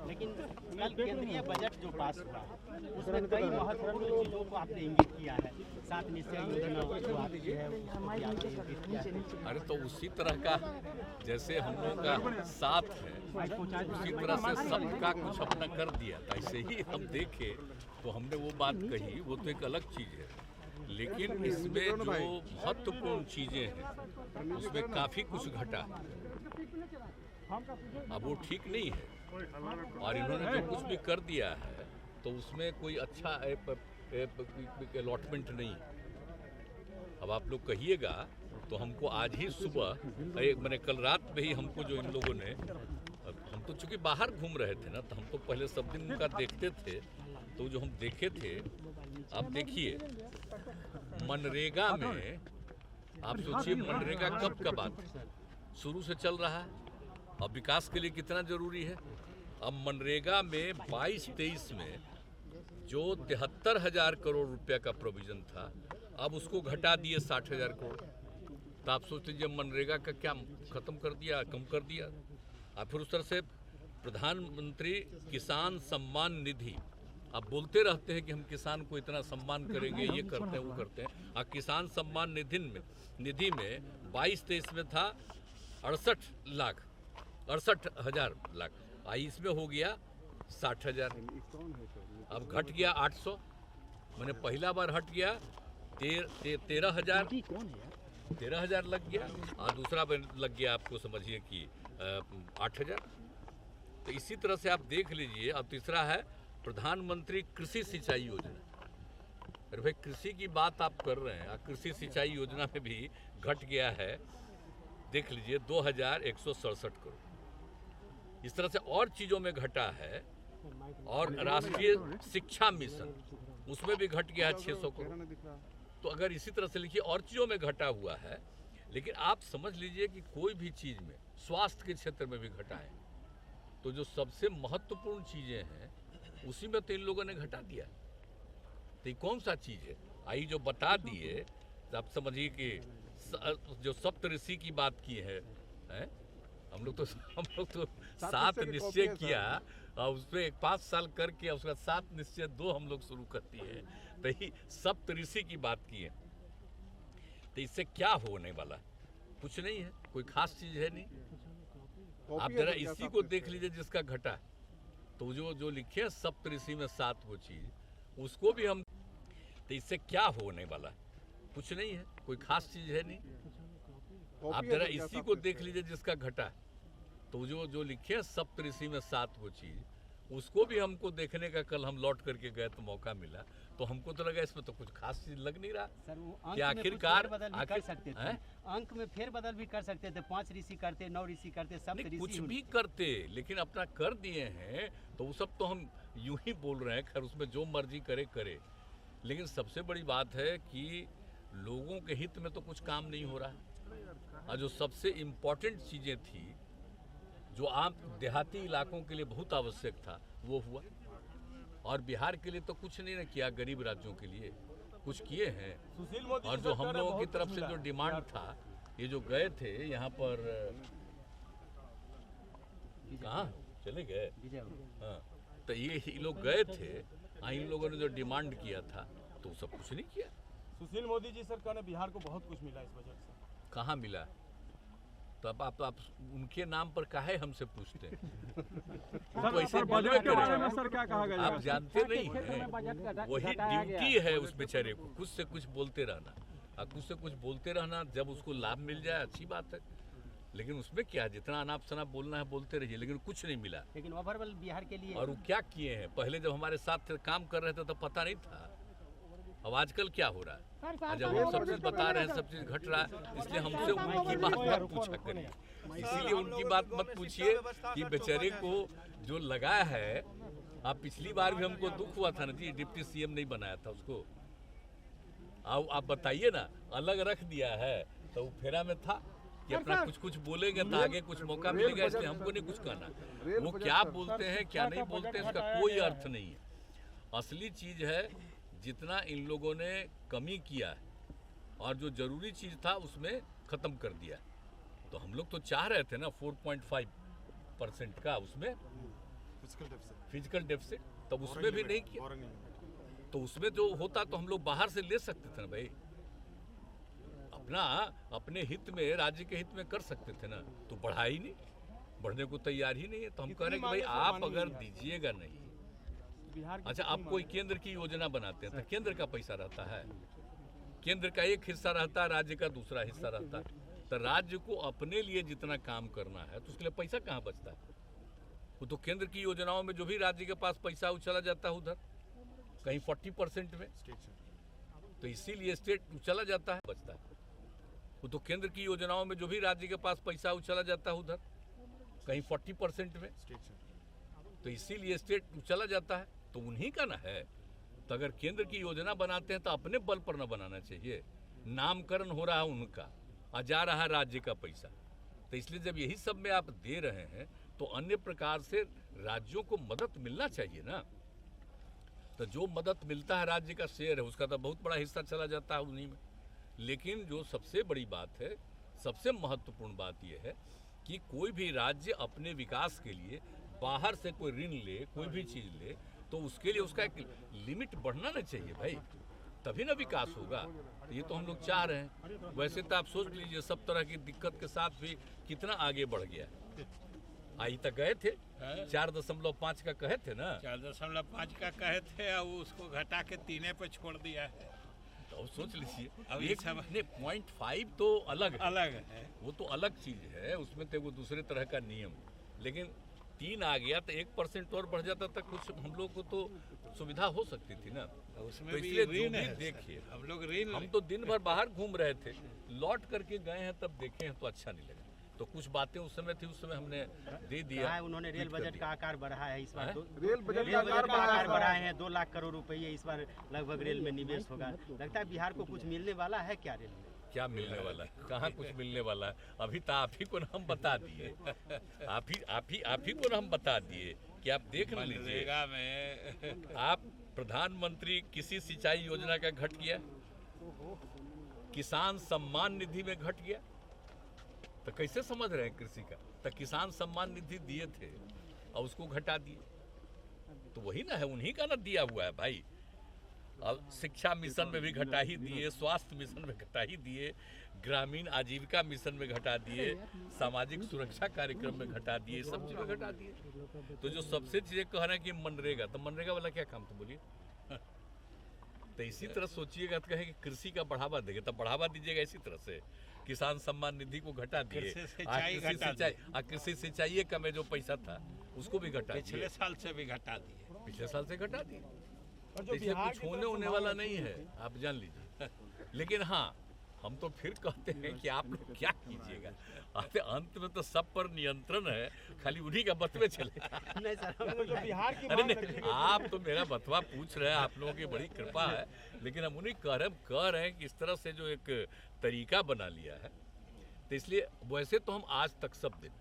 लेकिन कल केंद्रीय बजट जो पास हुआ उसमें कई महत्वपूर्ण चीजों को आपने इंगित किया है। 7 निश्चय योजना जो आपकी है उसको भी आपने इंगित किया है। अरे तो उसी तरह का जैसे हम लोग का साथ है उसी तरह से सबका कुछ अपना कर दिया था। ऐसे ही हम देखे तो हमने वो बात कही, वो तो एक अलग चीज़ है, लेकिन इसमें जो महत्वपूर्ण चीज़ें हैं उसमें काफ़ी कुछ घटा। अब वो ठीक नहीं है और इन्होंने जो कुछ भी कर दिया है तो उसमें कोई अच्छा अलॉटमेंट नहीं। अब आप लोग कहिएगा तो हमको आज ही सुबह मैंने कल रात में ही हमको जो इन लोगों ने, हम तो चूंकि बाहर घूम रहे थे ना तो हम तो पहले सब दिन उनका देखते थे, तो जो हम देखे थे आप देखिए मनरेगा में, आप सोचिए मनरेगा कब का बात शुरू से चल रहा है, अब विकास के लिए कितना जरूरी है। अब मनरेगा में 22-23 में जो 73,000 करोड़ रुपया का प्रोविजन था अब उसको घटा दिए 60,000 करोड़। तो आप सोच लीजिए मनरेगा का क्या खत्म कर दिया, कम कर दिया। और फिर उस तरह से प्रधानमंत्री किसान सम्मान निधि, आप बोलते रहते हैं कि हम किसान को इतना सम्मान करेंगे, ये करते हैं वो करते हैं, और किसान सम्मान निधि में 22-23 में था 68,000 लाख, इसमें हो गया 60,000, अब घट गया 800, मैंने पहला बार हट गया 13,000 लग गया और दूसरा बार लग गया आपको समझिए कि 8,000। तो इसी तरह से आप देख लीजिए। अब तीसरा है प्रधानमंत्री कृषि सिंचाई योजना। अरे भाई कृषि की बात आप कर रहे हैं, कृषि सिंचाई योजना में भी घट गया है, देख लीजिए 2,167 करोड़। इस तरह से और चीज़ों में घटा है। और राष्ट्रीय शिक्षा मिशन उसमें भी घट गया है 600 करोड़। तो अगर इसी तरह से लिखिए और चीज़ों में घटा हुआ है, लेकिन आप समझ लीजिए कि कोई भी चीज़ में, स्वास्थ्य के क्षेत्र में भी घटा है, तो जो सबसे महत्वपूर्ण चीज़ें हैं उसी में तो इन लोगों ने घटा दिया। तो ये कौन सा चीज़ है आई जो बता दिए, तो आप समझिए कि जो सप्तऋषि की बात की है, हम लोग तो 7 निश्चय किया और उसमें 5 साल करके उसका 7 निश्चय 2 हम लोग शुरू करती है, तो ही सप्तऋषि की बात की है। तो इससे क्या होने वाला, कुछ नहीं है, कोई खास चीज है नहीं। आप जरा इसी को देख लीजिए जिसका घटा, तो जो लिखे हैं सप्तऋषि में 7 वो चीज, उसको भी हम, तो इससे क्या होने वाला, कुछ नहीं है, कोई खास चीज है नहीं। आप जरा इसी को देख लीजिए जिसका घटा, तो जो लिखे हैं सप्तऋषि में 7 वो चीज, उसको भी हमको देखने का कल हम लौट करके गए तो मौका मिला, तो हमको तो लगा इसमें तो कुछ खास चीज लग नहीं रहा सर। वो कि आखिरकार कर सकते थे, अंक में फेरबदल भी कर सकते थे, 5 ऋषि करते, 9 ऋषि करते, सब कुछ भी करते, लेकिन अपना कर दिए हैं तो वो सब तो हम यूं ही बोल रहे हैं, खैर उसमें जो मर्जी करे। लेकिन सबसे बड़ी बात है कि लोगों के हित में तो कुछ काम नहीं हो रहा। और जो सबसे इम्पोर्टेंट चीजें थी, जो आम देहाती इलाकों के लिए बहुत आवश्यक था, वो हुआ। और बिहार के लिए तो कुछ नहीं ना किया, गरीब राज्यों के लिए कुछ किए हैं। और जो हम लोगों की तरफ से जो डिमांड था, ये जो गए थे यहाँ पर, कहाँ चले गए, हाँ, तो ये लोग गए थे, इन लोगों ने जो डिमांड किया था तो सब कुछ नहीं किया। सुशील मोदी जी सर कहने बिहार को बहुत कुछ मिला इस बजट से। कहाँ मिला? तो अब आप उनके नाम पर काहे हमसे पूछते हैं? तो ऐसे बजट के बारे में सर क्या कहा गया? आप जानते नहीं हैं, वही ड्यूटी है उस बेचारे को, कुछ से कुछ बोलते रहना, और कुछ से कुछ बोलते रहना, जब उसको लाभ मिल जाए अच्छी बात है, लेकिन उसमें क्या, जितना अनाप शनाप बोलना है बोलते रहिए, लेकिन कुछ नहीं मिला। लेकिन ओवरऑल बिहार के लिए, और वो क्या किए हैं, पहले जब हमारे साथ काम कर रहे थे तो पता नहीं था, अब आजकल क्या हो रहा है, जब हम सब चीज बता रहे हैं, सब चीज घट रहा है, इसलिए हमसे उनकी बात मत पूछा करिए, इसीलिए उनकी बात मत पूछिए कि बेचारे को जो लगा है। आप पिछली बार भी हमको दुख हुआ था ना जी, डिप्टी सीएम नहीं बनाया था उसको, आप बताइए ना, अलग रख दिया है, तो वो फेरा में था कि अपना कुछ बोलेंगे तो आगे कुछ मौका मिलेगा, इसलिए हमको नहीं कुछ कहना। वो क्या बोलते हैं क्या नहीं बोलते हैं उसका कोई अर्थ नहीं है। असली चीज है जितना इन लोगों ने कमी किया और जो जरूरी चीज था उसमें खत्म कर दिया। तो हम लोग तो चाह रहे थे ना 4.5% का, उसमें फिजिकल डेफिसिट, तब उसमें भी नहीं किया। तो उसमें जो होता तो हम लोग बाहर से ले सकते थे ना भाई, अपना अपने हित में, राज्य के हित में कर सकते थे ना, तो बढ़ा ही नहीं, बढ़ने को तैयार ही नहीं है। तो हम कह रहे हैं कि भाई आप अगर दीजिएगा नहीं, अच्छा आप कोई केंद्र की योजना बनाते हैं तो केंद्र का पैसा रहता है, केंद्र का एक हिस्सा रहता है, राज्य का दूसरा हिस्सा रहता है। तो राज्य को अपने लिए जितना काम करना है तो उसके लिए पैसा कहाँ बचता है? वो तो केंद्र की योजनाओं में जो भी राज्य के पास पैसा वो चला जाता है उधर, कहीं 40% में, तो इसीलिए स्टेट चला जाता है, बचता है। वो तो केंद्र की योजनाओं में जो भी राज्य के पास पैसा वो चला जाता है उधर, कहीं 40% में, तो इसीलिए स्टेट चला जाता है। तो उन्हीं का ना है। तो अगर केंद्र की योजना बनाते हैं तो अपने बल पर ना बनाना चाहिए। नामकरण हो रहा है उनका और जा रहा है राज्य का पैसा, तो इसलिए जब यही सब में आप दे रहे हैं तो अन्य प्रकार से राज्यों को मदद मिलना चाहिए ना। तो जो मदद मिलता है राज्य का शेयर है उसका तो बहुत बड़ा हिस्सा चला जाता है उन्हीं में। लेकिन जो सबसे बड़ी बात है, सबसे महत्वपूर्ण बात यह है कि कोई भी राज्य अपने विकास के लिए बाहर से कोई ऋण ले, कोई भी चीज़ ले, तो उसके लिए उसका एक लिमिट बढ़ना ना चाहिए भाई, तभी ना विकास होगा। तो ये तो हम लोग चाह रहे हैं। वैसे तो आप सोच लीजिए सब तरह की दिक्कत के साथ भी कितना आगे बढ़ गया। आई तक गए थे 4.5 का कहे थे ना, 4.5 का कहे थे और उसको घटा के 3 पे छोड़ दिया है। तो सोच लीजिए, अब एक 0.5 तो अलग है, वो तो अलग चीज है, उसमें तो वो दूसरे तरह का नियम। लेकिन 3 आ गया तो 1% और बढ़ जाता तक कुछ हम लोग को तो सुविधा हो सकती थी ना। उसमें तो भी इसलिए ऋण है। देखिए, हम लोग ऋण, हम तो दिन भर बाहर घूम रहे थे, लौट करके गए हैं तब देखे हैं तो अच्छा नहीं लगा। तो कुछ बातें उस समय थी, उस समय हमने दे दिया है। उन्होंने रेल बजट का आकार बढ़ाया है इस बार, रेल बजट का आकार बढ़ाए हैं, 2 लाख करोड़ रुपये इस बार लगभग रेल में निवेश होगा। लगता है बिहार को कुछ मिलने वाला है क्या रेल में? क्या मिलने वाला है? कहाँ कुछ मिलने वाला है? अभी तो आप ही को ना हम बता दिए, आप ही को ना हम बता दिए कि आप देख लीजिए। मनरेगा में आप प्रधानमंत्री कृषि सिंचाई योजना का घट गया, किसान सम्मान निधि में घट गया। तो कैसे समझ रहे हैं कृषि का? तो किसान सम्मान निधि दिए थे और उसको घटा दिए, तो वही ना है, उन्हीं का ना दिया हुआ है भाई। अब शिक्षा मिशन में भी घटा ही दिए, स्वास्थ्य मिशन में घटा ही दिए, ग्रामीण आजीविका मिशन में घटा दिए, सामाजिक सुरक्षा कार्यक्रम में घटा दिए, सब चीज़ में घटा दिए। तो जो सबसे चीज़ें कह रहे हैं कि मनरेगा, तो मनरेगा वाला क्या काम था बोलिए? तो इसी तरह सोचिएगा तो कहें कि कृषि का बढ़ावा देंगे, तो बढ़ावा दीजिएगा इसी तरह से। किसान सम्मान निधि को घटा दिए, कृषि सिंचाई का में जो पैसा था उसको भी घटा दिए, पिछले साल से भी घटा दिए, पिछले साल से घटा दिए। इसलिए कुछ होने वाला नहीं है, आप जान लीजिए। लेकिन हाँ, हम तो फिर कहते हैं कि आप लोग क्या कीजिएगा, अंत में तो सब पर नियंत्रण है, खाली उन्हीं का बतवे चलेगा। नहीं सर, बिहार की अरे नहीं, आप तो मेरा बतवा पूछ रहे हैं, आप लोगों की बड़ी कृपा है। लेकिन हम उन्हीं कह रहे हैं कि इस तरह से जो एक तरीका बना लिया है, तो इसलिए वैसे तो हम आज तक सब दिन